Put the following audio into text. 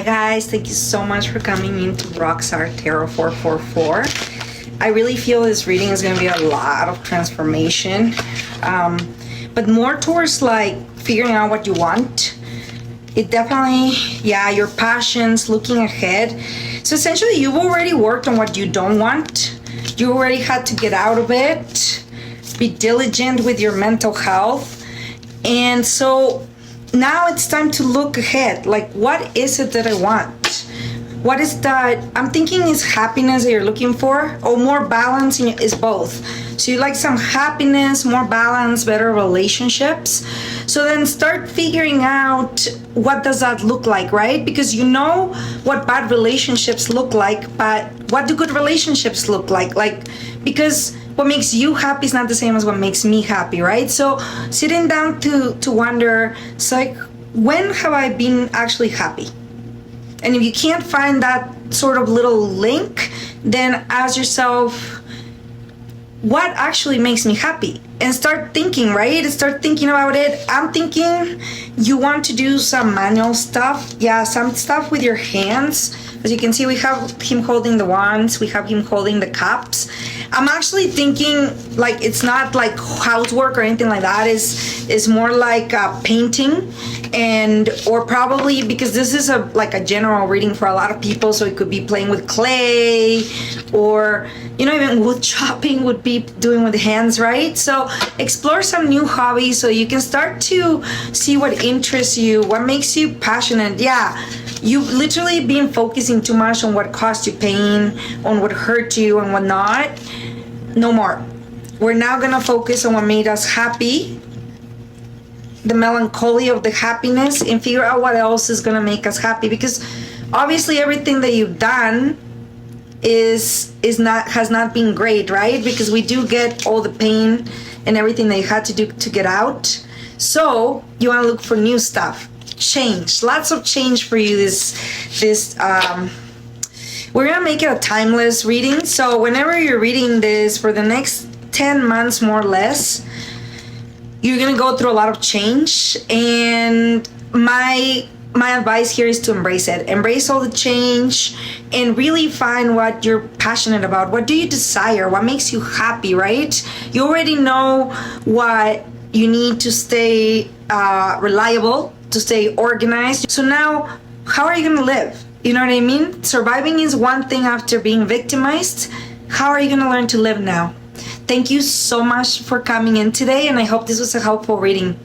guys, thank you so much for coming into Rockstar Tarot 444. I really feel this reading is going to be a lot of transformation, but more towards like figuring out what you want. It definitely, yeah, your passions, looking ahead. So essentially you've already worked on what you don't want. You already had to get out of it, be diligent with your mental health. And so now it's time to look ahead. Like, what is it that I want? What is that? I'm thinking is happiness that you're looking for, or more balance is both. So you like some happiness, more balance, better relationships. So then start figuring out what does that look like, right? Because you know what bad relationships look like, but what do good relationships look like? Like, because what makes you happy is not the same as what makes me happy, right? So sitting down to wonder, it's like, when have I been actually happy? And if you can't find that sort of little link, then ask yourself, what actually makes me happy? And start thinking, right? Start thinking about it. I'm thinking you want to do some manual stuff. Yeah, some stuff with your hands. As you can see, we have him holding the wands. We have him holding the cups. I'm actually thinking like it's not like housework or anything like that. Is more like painting, and or probably because this is like a general reading for a lot of people, so it could be playing with clay, or even wood chopping would be doing with the hands, right? So explore some new hobbies so you can start to see what interests you, what makes you passionate. Yeah, you've literally been focusing too much on what caused you pain, on what hurt you and what not. No more. We're now gonna focus on what made us happy, the melancholy of the happiness, and figure out what else is gonna make us happy. Because obviously everything that you've done has not been great, right? Because we do get all the pain and everything that you had to do to get out. So you want to look for new stuff, change, lots of change for you. We're gonna make it a timeless reading. So whenever you're reading this for the next 10 months, more or less, you're gonna go through a lot of change. And my advice here is to embrace it. Embrace all the change and really find what you're passionate about. What do you desire? What makes you happy, right? You already know what you need to stay reliable, to stay organized. So now, how are you gonna live? You know what I mean? Surviving is one thing after being victimized. How are you gonna learn to live now? Thank you so much for coming in today, and I hope this was a helpful reading.